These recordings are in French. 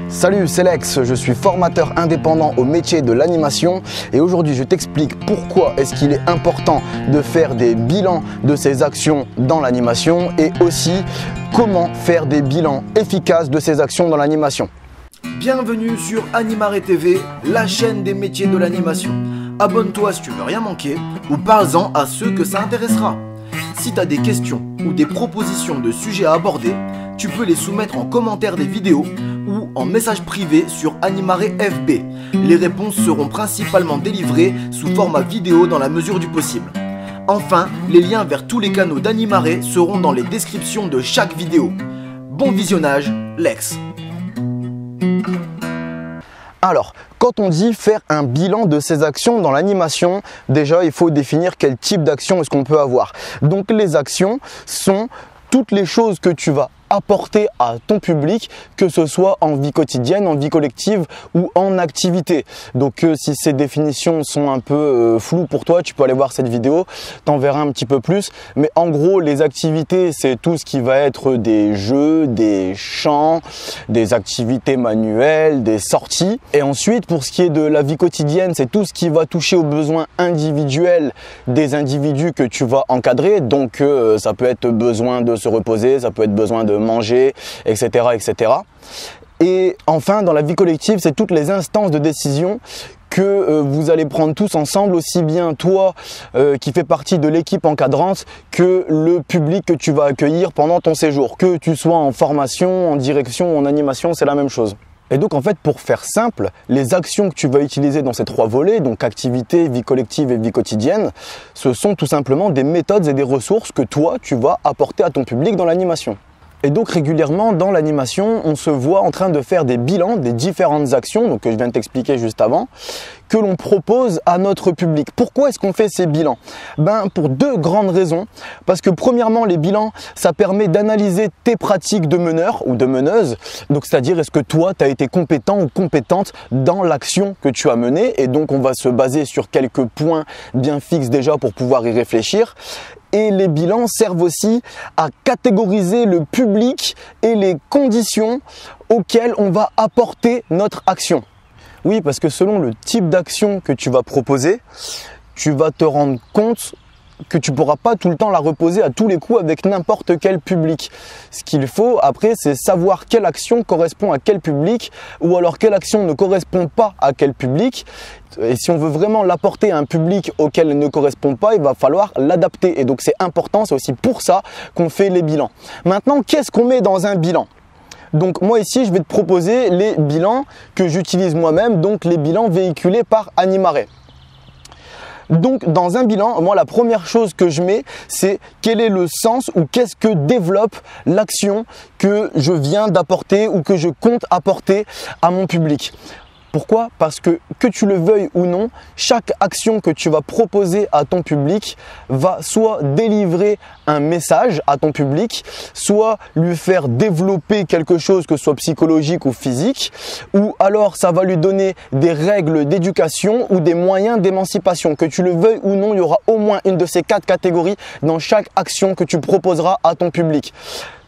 Salut, c'est Lex, je suis formateur indépendant au métier de l'animation et aujourd'hui je t'explique pourquoi est-ce qu'il est important de faire des bilans de ses actions dans l'animation et aussi comment faire des bilans efficaces de ses actions dans l'animation. Bienvenue sur Animare TV, la chaîne des métiers de l'animation. Abonne-toi si tu veux rien manquer ou parle-en à ceux que ça intéressera. Si tu as des questions ou des propositions de sujets à aborder, tu peux les soumettre en commentaire des vidéos ou en message privé sur Animare FB. Les réponses seront principalement délivrées sous format vidéo dans la mesure du possible. Enfin, les liens vers tous les canaux d'Animare seront dans les descriptions de chaque vidéo. Bon visionnage, Lex. Alors, quand on dit faire un bilan de ses actions dans l'animation, déjà il faut définir quel type d'action est-ce qu'on peut avoir. Donc les actions sont toutes les choses que tu vas apporter à ton public, que ce soit en vie quotidienne, en vie collective ou en activité. Donc si ces définitions sont un peu floues pour toi, tu peux aller voir cette vidéo, t'en verras un petit peu plus. Mais en gros, les activités, c'est tout ce qui va être des jeux, des chants, des activités manuelles, des sorties. Et ensuite, pour ce qui est de la vie quotidienne, c'est tout ce qui va toucher aux besoins individuels des individus que tu vas encadrer. Donc ça peut être besoin de se reposer, ça peut être besoin de manger, etc., etc. Et enfin, dans la vie collective, c'est toutes les instances de décision que vous allez prendre tous ensemble, aussi bien toi qui fais partie de l'équipe encadrante que le public que tu vas accueillir pendant ton séjour. Que tu sois en formation, en direction ou en animation, c'est la même chose. Et donc en fait, pour faire simple, les actions que tu vas utiliser dans ces trois volets, donc activité, vie collective et vie quotidienne, ce sont tout simplement des méthodes et des ressources que toi, tu vas apporter à ton public dans l'animation. Et donc régulièrement dans l'animation, on se voit en train de faire des bilans des différentes actions, donc que je viens de t'expliquer juste avant, que l'on propose à notre public. Pourquoi est-ce qu'on fait ces bilans? Pour deux grandes raisons. Parce que premièrement, les bilans, ça permet d'analyser tes pratiques de meneur ou de meneuse. Donc c'est-à-dire, est-ce que toi, tu as été compétent ou compétente dans l'action que tu as menée? Et donc on va se baser sur quelques points bien fixes déjà pour pouvoir y réfléchir. Et les bilans servent aussi à catégoriser le public et les conditions auxquelles on va apporter notre action. Oui, parce que selon le type d'action que tu vas proposer, tu vas te rendre compte que tu ne pourras pas tout le temps la reposer à tous les coups avec n'importe quel public. Ce qu'il faut après, c'est savoir quelle action correspond à quel public ou alors quelle action ne correspond pas à quel public. Et si on veut vraiment l'apporter à un public auquel elle ne correspond pas, il va falloir l'adapter. Et donc c'est important, c'est aussi pour ça qu'on fait les bilans. Maintenant, qu'est-ce qu'on met dans un bilan ? Donc moi ici, je vais te proposer les bilans que j'utilise moi-même, donc les bilans véhiculés par Animare. Donc dans un bilan, moi la première chose que je mets, c'est quel est le sens ou qu'est-ce que développe l'action que je viens d'apporter ou que je compte apporter à mon public. Pourquoi? Parce que tu le veuilles ou non, chaque action que tu vas proposer à ton public va soit délivrer un message à ton public, soit lui faire développer quelque chose que ce soit psychologique ou physique, ou alors ça va lui donner des règles d'éducation ou des moyens d'émancipation. Que tu le veuilles ou non, il y aura au moins une de ces quatre catégories dans chaque action que tu proposeras à ton public.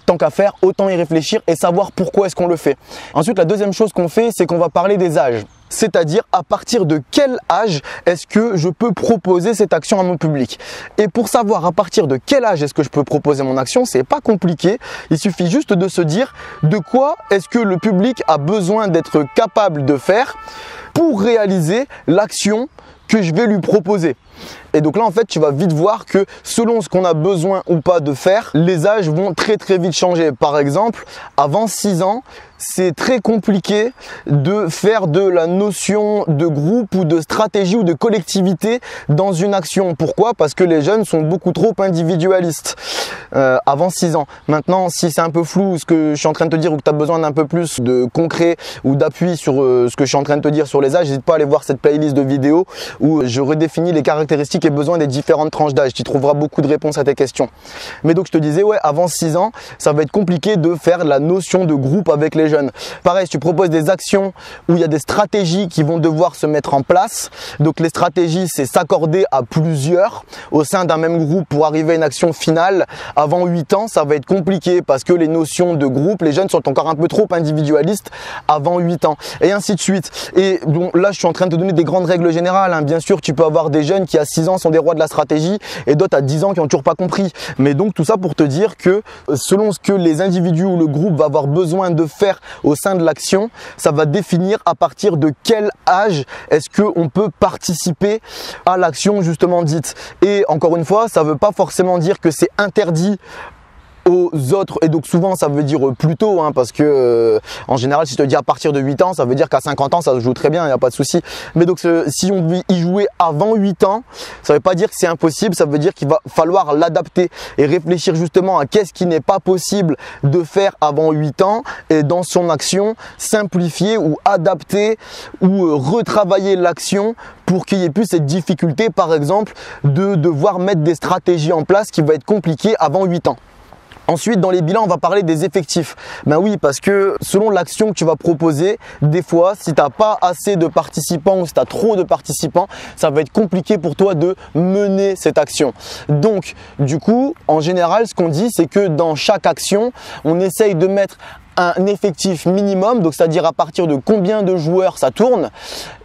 Tant qu'à faire, autant y réfléchir et savoir pourquoi est-ce qu'on le fait. Ensuite, la deuxième chose qu'on fait, c'est qu'on va parler des âges. C'est-à-dire à partir de quel âge est-ce que je peux proposer cette action à mon public. Et pour savoir à partir de quel âge est-ce que je peux proposer mon action, c'est pas compliqué. Il suffit juste de se dire de quoi est-ce que le public a besoin d'être capable de faire pour réaliser l'action que je vais lui proposer. Et donc là en fait tu vas vite voir que selon ce qu'on a besoin ou pas de faire, les âges vont très vite changer. Par exemple, avant 6 ans, c'est très compliqué de faire de la notion de groupe ou de stratégie ou de collectivité dans une action. Pourquoi? Parce que les jeunes sont beaucoup trop individualistes avant 6 ans. Maintenant, si c'est un peu flou ce que je suis en train de te dire ou que tu as besoin d'un peu plus de concret ou d'appui sur ce que je suis en train de te dire sur les âges, n'hésite pas à aller voir cette playlist de vidéos où je redéfinis les caractéristiques caractéristiques et besoins des différentes tranches d'âge. Tu trouveras beaucoup de réponses à tes questions. Mais donc je te disais, ouais, avant 6 ans, ça va être compliqué de faire la notion de groupe avec les jeunes. Pareil, si tu proposes des actions où il y a des stratégies qui vont devoir se mettre en place. Donc les stratégies, c'est s'accorder à plusieurs au sein d'un même groupe pour arriver à une action finale. Avant 8 ans, ça va être compliqué parce que les notions de groupe, les jeunes sont encore un peu trop individualistes avant 8 ans et ainsi de suite. Et donc là, je suis en train de te donner des grandes règles générales, hein. Bien sûr, tu peux avoir des jeunes qui à 6 ans sont des rois de la stratégie et d'autres à 10 ans qui n'ont toujours pas compris. Mais donc tout ça pour te dire que selon ce que les individus ou le groupe va avoir besoin de faire au sein de l'action, ça va définir à partir de quel âge est-ce qu'on peut participer à l'action justement dite. Et encore une fois, ça ne veut pas forcément dire que c'est interdit aux autres, et donc souvent ça veut dire plus tôt, hein, parce que en général si je te dis à partir de 8 ans, ça veut dire qu'à 50 ans ça se joue très bien, il n'y a pas de souci. Mais donc si on veut y jouer avant 8 ans, ça veut pas dire que c'est impossible, ça veut dire qu'il va falloir l'adapter et réfléchir justement à qu'est-ce qui n'est pas possible de faire avant 8 ans et dans son action, simplifier ou adapter ou retravailler l'action pour qu'il n'y ait plus cette difficulté par exemple de devoir mettre des stratégies en place qui va être compliqué avant 8 ans. Ensuite, dans les bilans, on va parler des effectifs. Ben oui, parce que selon l'action que tu vas proposer, des fois, si tu n'as pas assez de participants ou si tu as trop de participants, ça va être compliqué pour toi de mener cette action. Donc, du coup, en général, ce qu'on dit, c'est que dans chaque action, on essaye de mettre un effectif minimum, donc c'est-à-dire à partir de combien de joueurs ça tourne.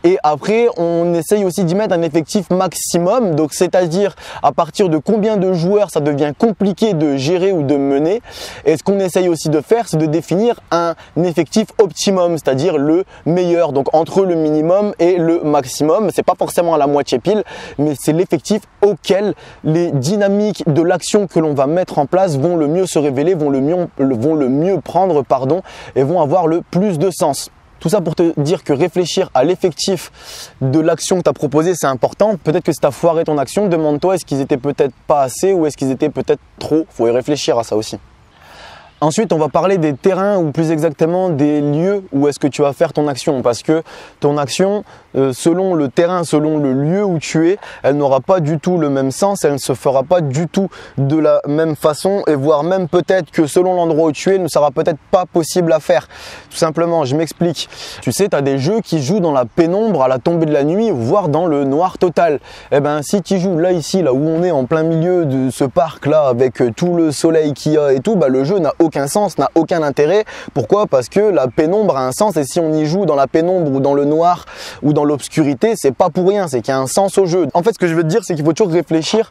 Et après, on essaye aussi d'y mettre un effectif maximum, donc c'est-à-dire à partir de combien de joueurs ça devient compliqué de gérer ou de mener. Et ce qu'on essaye aussi de faire, c'est de définir un effectif optimum, c'est-à-dire le meilleur, donc entre le minimum et le maximum. C'est pas forcément à la moitié pile, mais c'est l'effectif auquel les dynamiques de l'action que l'on va mettre en place vont le mieux se révéler, vont le mieux prendre, et vont avoir le plus de sens. Tout ça pour te dire que réfléchir à l'effectif de l'action que tu as proposée, c'est important. Peut-être que si tu as foiré ton action, demande-toi est-ce qu'ils étaient peut-être pas assez ou est-ce qu'ils étaient peut-être trop. Il faut y réfléchir à ça aussi. Ensuite, on va parler des terrains ou plus exactement des lieux où est-ce que tu vas faire ton action, parce que ton action, selon le terrain, selon le lieu où tu es, elle n'aura pas du tout le même sens, elle ne se fera pas du tout de la même façon et voire même peut-être que selon l'endroit où tu es, ne sera peut-être pas possible à faire. Tout simplement, je m'explique. Tu sais, tu as des jeux qui jouent dans la pénombre à la tombée de la nuit, voire dans le noir total. Eh ben, si tu joues là, ici, là où on est en plein milieu de ce parc-là, avec tout le soleil qu'il y a et tout, bah, le jeu n'a aucun sens, n'a aucun intérêt. Pourquoi? Parce que la pénombre a un sens et si on y joue dans la pénombre ou dans le noir ou dans l'obscurité, c'est pas pour rien, c'est qu'il y a un sens au jeu. En fait, ce que je veux te dire, c'est qu'il faut toujours réfléchir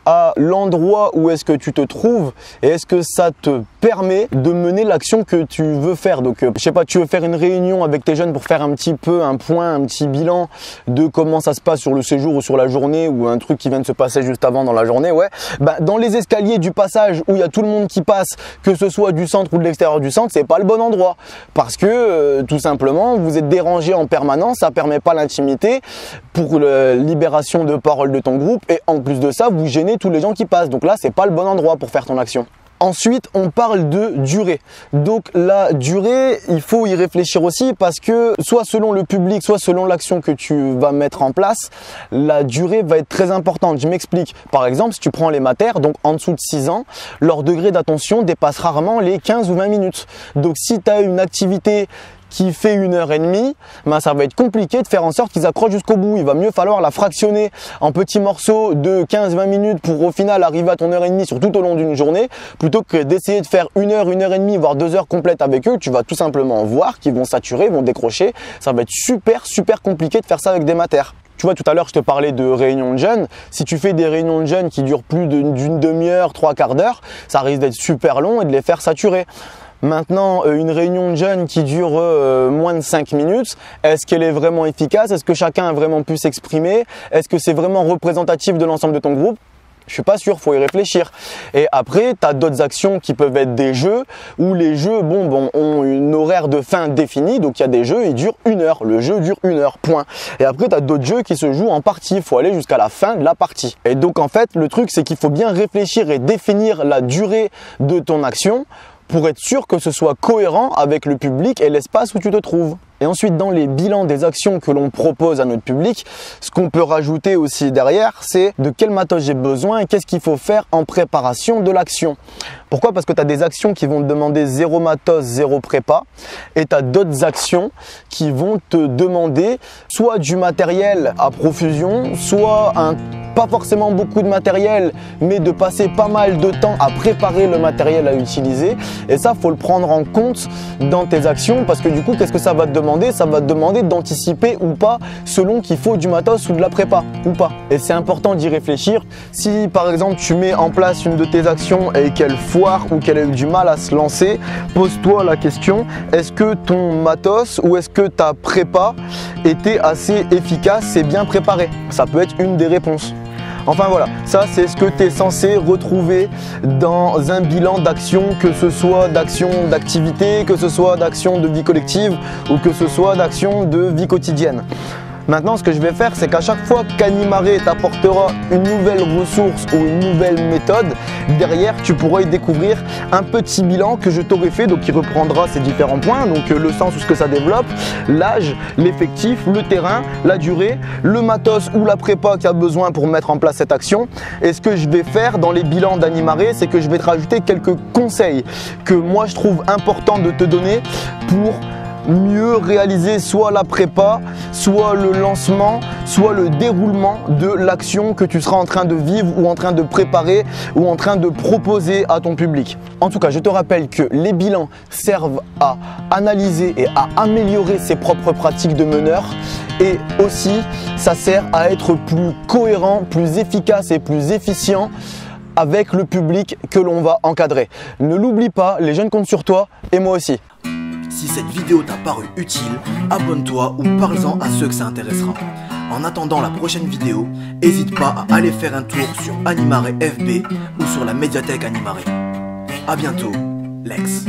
à l'endroit où est-ce que tu te trouves et est-ce que ça te permet de mener l'action que tu veux faire. Donc je sais pas, tu veux faire une réunion avec tes jeunes pour faire un petit peu un point, un petit bilan de comment ça se passe sur le séjour ou sur la journée ou un truc qui vient de se passer juste avant dans la journée, ouais. Bah, dans les escaliers du passage où il y a tout le monde qui passe, que ce soit du centre ou de l'extérieur du centre, c'est pas le bon endroit parce que tout simplement vous êtes dérangé en permanence, ça permet pas l'intimité pour la libération de parole de ton groupe et en plus de ça vous gênez tous les gens qui passent. Donc là, c'est pas le bon endroit pour faire ton action. Ensuite, on parle de durée. Donc la durée, il faut y réfléchir aussi parce que soit selon le public, soit selon l'action que tu vas mettre en place, la durée va être très importante. Je m'explique. Par exemple, si tu prends les matères, donc en dessous de 6 ans, leur degré d'attention dépasse rarement les 15 ou 20 minutes. Donc si tu as une activité qui fait 1h30, ben ça va être compliqué de faire en sorte qu'ils accrochent jusqu'au bout. Il va mieux falloir la fractionner en petits morceaux de 15-20 minutes pour au final arriver à ton heure et demie sur tout au long d'une journée, plutôt que d'essayer de faire 1h, 1h30, voire 2 heures complètes avec eux. Tu vas tout simplement voir qu'ils vont saturer, vont décrocher. Ça va être super compliqué de faire ça avec des matères. Tu vois, tout à l'heure, je te parlais de réunions de jeunes. Si tu fais des réunions de jeunes qui durent plus d'une demi-heure, 3/4 d'heure, ça risque d'être super long et de les faire saturer. Maintenant, une réunion de jeunes qui dure moins de 5 minutes, est-ce qu'elle est vraiment efficace? Est-ce que chacun a vraiment pu s'exprimer? Est-ce que c'est vraiment représentatif de l'ensemble de ton groupe? Je suis pas sûr, faut y réfléchir. Et après, tu as d'autres actions qui peuvent être des jeux où les jeux ont une horaire de fin définie. Donc il y a des jeux, ils durent 1 heure. Le jeu dure 1 heure, point. Et après, tu as d'autres jeux qui se jouent en partie. Il faut aller jusqu'à la fin de la partie. Et donc en fait, le truc, c'est qu'il faut bien réfléchir et définir la durée de ton action pour être sûr que ce soit cohérent avec le public et l'espace où tu te trouves. Et ensuite, dans les bilans des actions que l'on propose à notre public, ce qu'on peut rajouter aussi derrière, c'est de quel matos j'ai besoin et qu'est-ce qu'il faut faire en préparation de l'action. Pourquoi? Parce que tu as des actions qui vont te demander zéro matos, zéro prépa, et tu as d'autres actions qui vont te demander soit du matériel à profusion, soit pas forcément beaucoup de matériel, mais de passer pas mal de temps à préparer le matériel à utiliser. Et ça, faut le prendre en compte dans tes actions, parce que du coup, qu'est-ce que ça va te demander? Ça va te demander d'anticiper ou pas, selon qu'il faut du matos ou de la prépa ou pas. Et c'est important d'y réfléchir. Si par exemple tu mets en place une de tes actions et qu'elle foire ou qu'elle a eu du mal à se lancer, pose-toi la question, est-ce que ton matos ou est-ce que ta prépa était assez efficace et bien préparée? Ça peut être une des réponses. Enfin voilà, ça c'est ce que tu es censé retrouver dans un bilan d'action, que ce soit d'action d'activité, que ce soit d'action de vie collective ou que ce soit d'action de vie quotidienne. Maintenant, ce que je vais faire, c'est qu'à chaque fois qu'Animaré t'apportera une nouvelle ressource ou une nouvelle méthode, derrière, tu pourras y découvrir un petit bilan que je t'aurai fait, donc qui reprendra ces différents points, donc le sens ou ce que ça développe, l'âge, l'effectif, le terrain, la durée, le matos ou la prépa qui a besoin pour mettre en place cette action. Et ce que je vais faire dans les bilans d'Animaré, c'est que je vais te rajouter quelques conseils que moi je trouve important de te donner pour mieux réaliser soit la prépa, soit le lancement, soit le déroulement de l'action que tu seras en train de vivre ou en train de préparer ou en train de proposer à ton public. En tout cas, je te rappelle que les bilans servent à analyser et à améliorer ses propres pratiques de meneur, et aussi ça sert à être plus cohérent, plus efficace et plus efficient avec le public que l'on va encadrer. Ne l'oublie pas, les jeunes comptent sur toi et moi aussi. Si cette vidéo t'a paru utile, abonne-toi ou parle-en à ceux que ça intéressera. En attendant la prochaine vidéo, n'hésite pas à aller faire un tour sur Animaré FB ou sur la médiathèque Animaré. A bientôt, Lex.